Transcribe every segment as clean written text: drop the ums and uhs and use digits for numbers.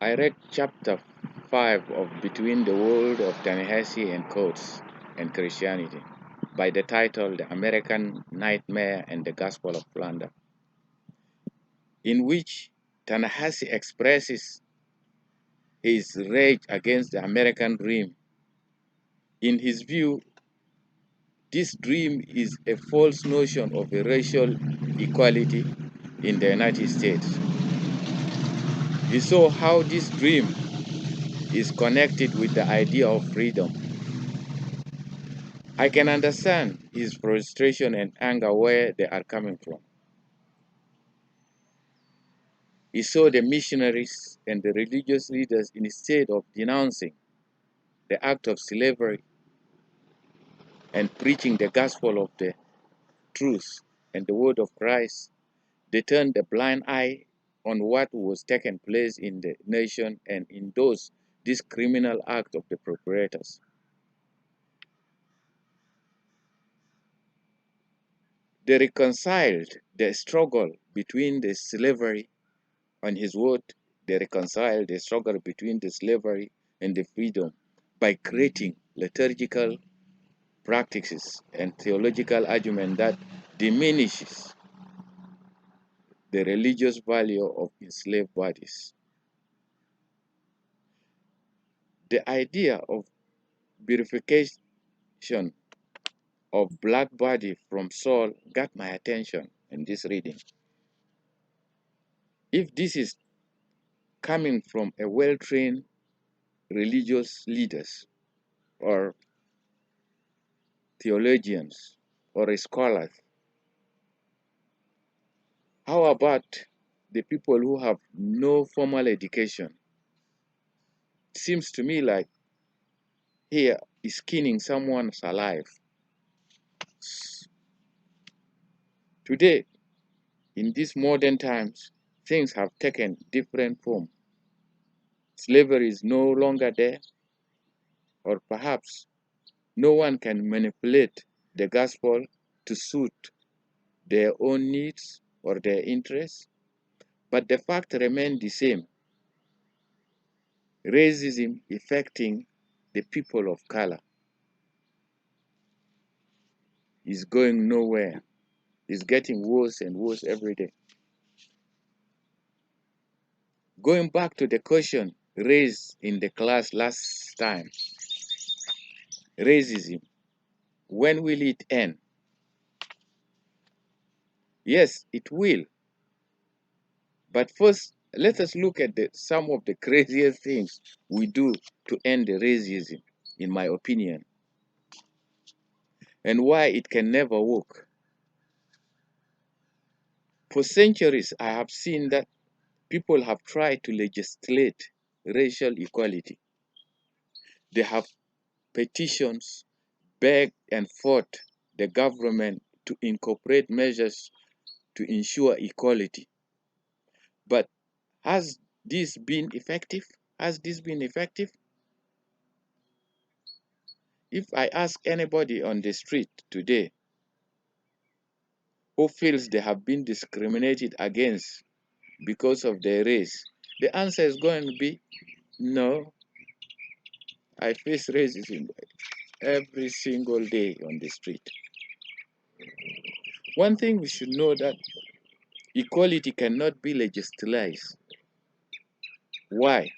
I read chapter 5 of Between the World of Ta and Codes and Christianity by the title The American Nightmare and the Gospel of Plunder, in which Ta expresses his rage against the American dream. In his view, this dream is a false notion of a racial equality in the United States. He saw how this dream is connected with the idea of freedom. I can understand his frustration and anger where they are coming from. He saw the missionaries and the religious leaders, instead of denouncing the act of slavery and preaching the gospel of the truth and the word of Christ, they turned a blind eye on what was taking place in the nation and endorsed this criminal act of the perpetrators. They reconciled the struggle between the slavery on his word. They reconciled the struggle between the slavery and the freedom by creating liturgical practices and theological argument that diminishes the religious value of enslaved bodies. The idea of purification of black body from soul got my attention in this reading. If this is coming from a well-trained religious leaders or theologians or scholars, how about the people who have no formal education? It seems to me like here is skinning someone's alive. Today, in these modern times, things have taken different form. Slavery is no longer there, or perhaps no one can manipulate the gospel to suit their own needs or their interests, but the fact remains the same. Racism affecting the people of color is going nowhere. It's getting worse and worse every day. Going back to the question raised in the class last time, racism, when will it end? Yes, it will. But first, let us look at some of the craziest things we do to end the racism, in my opinion, and why it can never work. For centuries, I have seen that people have tried to legislate racial equality. They have petitions, begged and fought the government to incorporate measures to ensure equality. But has this been effective? Has this been effective? If I ask anybody on the street today who feels they have been discriminated against because of their race, the answer is going to be no. I face racism every single day on the street. One thing we should know that equality cannot be legislated. Why?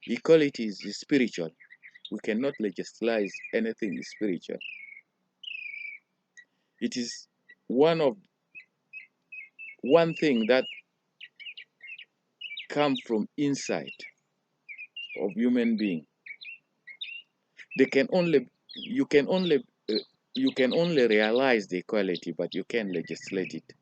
Equality is spiritual. We cannot legislate anything spiritual. It is one thing that comes from inside of human being. They can only you can only you can only realize the equality, but you can't legislate it.